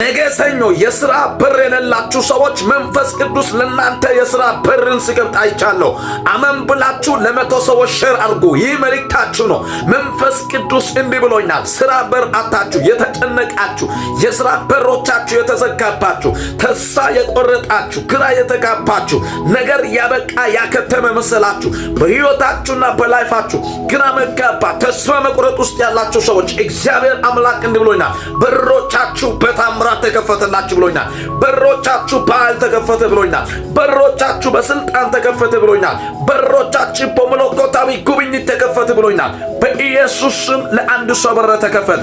ነገ ሰኞ የሥራ በር የሌላችሁ ሰዎች መንፈስ ቅዱስ ለእናንተ የሥራ በርን ሲከፍት አይቻለሁ። አመን ብላችሁ ለመቶ ሰዎች ሼር አድርጉ። ይህ መልእክታችሁ ነው። መንፈስ ቅዱስ እንዲህ ብሎኛል። ሥራ በር አጣችሁ፣ የተጨነቃችሁ፣ የሥራ በሮቻችሁ የተዘጋባችሁ፣ ተስፋ የቆረጣችሁ፣ ግራ የተጋባችሁ፣ ነገር ያበቃ ያከተመ መሰላችሁ፣ በሕይወታችሁና በላይፋችሁ ግራ መጋባት፣ ተስፋ መቁረጥ ውስጥ ያላችሁ ሰዎች እግዚአብሔር አምላክ እንዲህ ብሎኛል። በሮቻችሁ በታምራት ተከፈተላችሁ ብሎኛል። በሮቻችሁ በኃይል ተከፈተ ብሎኛል። በሮቻችሁ በስልጣን ተከፈተ ብሎኛል። በሮቻችሁ በመለኮታዊ ጉብኝት ተከፈተ ብሎኛል። በኢየሱስ ስም ለአንድ ሰው በር ተከፈተ።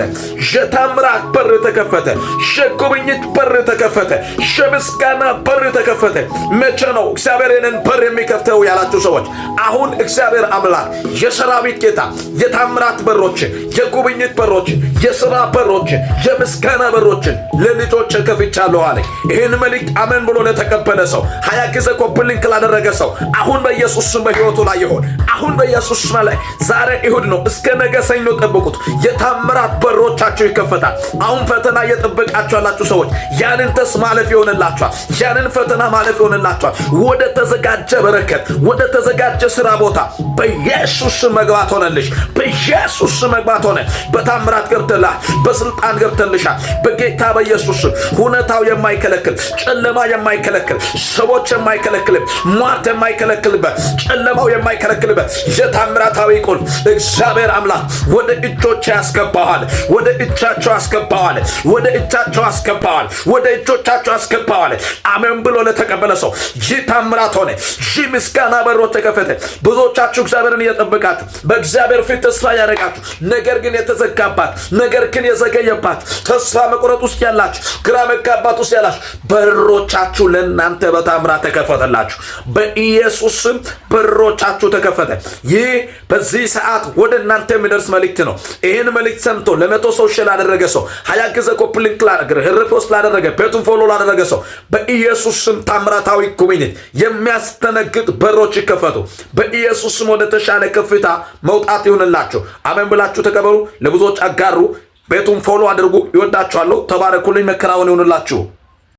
የታምራት በር ተከፈተ። የጉብኝት በር ተከፈተ። የምስጋና በር ተከፈተ። መቼ ነው እግዚአብሔር ይህንን በር የሚከፍተው ያላችሁ ሰዎች አሁን እግዚአብሔር አምላክ የሰራዊት ጌታ የታምራት በሮችን፣ የጉብኝት በሮችን፣ የሥራ በሮችን፣ የምስጋና በሮችን ለልጆች ከፍቻለሁ አለኝ። ይህን መልእክት አመን ብሎ ለተቀበለ ሰው 20 ጊዜ ኮፕሊንክ ላደረገ ሰው አሁን በኢየሱስ ስም በሕይወቱ ላይ ይሆን። አሁን በኢየሱስ ስም ላይ ዛሬ እሁድ ነው። እስከ ነገ ሰኞ ጠብቁት። የታምራት በሮቻችሁ ይከፈታል። አሁን ፈተና እየጠበቃችሁ ያላችሁ ሰዎች ያንን ተስፋ ማለፍ ይሆንላችኋል። ያንን ፈተና ማለፍ ይሆንላችኋል። ወደ ተዘጋጀ በረከት፣ ወደ ተዘጋጀ ሥራ ቦታ በኢየሱስ ስም መግባት ሆነልሽ። በኢየሱስ ስም መግባት ሆነ። በታምራት ገብተልሃል። በስልጣን ገብተልሻል። በጌታ በኢየሱስ ስም ሁኔታው የማይከለክል፣ ጨለማ የማይከለክል፣ ሰዎች የማይከለክል፣ ሟርት የማይከለክልበት፣ ጨለማው የማይከለክልበት የታምራታዊ ቁልፍ እግዚአብሔር አምላክ ወደ እጆች ያስገባዋል። ወደ እጃቸው ያስገባዋል። ወደ እጃቸው ያስገባዋል። ወደ እጆቻቸው ያስገባዋል። አሜን ብሎ ለተቀበለ ሰው ይህ ታምራት ሆነ። ይህ ምስጋና በሮች ተከፈተ። ብዙዎቻችሁ እግዚአብሔርን እየጠበቃችሁ በእግዚአብሔር ፊት ተስፋ ያደረጋችሁ ነገር ግን የተዘጋባት፣ ነገር ግን የዘገየባችሁ፣ ተስፋ መቁረጥ ውስጥ ያላችሁ፣ ግራ መጋባት ውስጥ ያላችሁ በሮቻችሁ ለእናንተ በታምራት ተከፈተላችሁ። በኢየሱስ ስም በሮቻችሁ ተከፈተ። ይህ በዚህ ሰዓት ወደ እናንተ የሚደርስ መልእክት ነው። ይህን መልእክት ሰምቶ ለመቶ ሰው ሼር ላደረገ ሰው 20 ጊዜ ኮፕሊንክ ላደረገ ሪፖስት ላደረገ ቤቱን ፎሎ ላደረገ ሰው በኢየሱስ ስም ታምራታዊ ጉብኝት የሚያስተነግጥ በሮች ይከፈቱ። በኢየሱስ ስም ወደ ተሻለ ከፍታ መውጣት ይሁንላችሁ። አሜን ብላችሁ ተቀበሉ። ለብዙዎች አጋሩ። ቤቱን ፎሎ አድርጉ። ይወዳችኋለሁ። ተባረኩልኝ። መከራውን ይሁንላችሁ።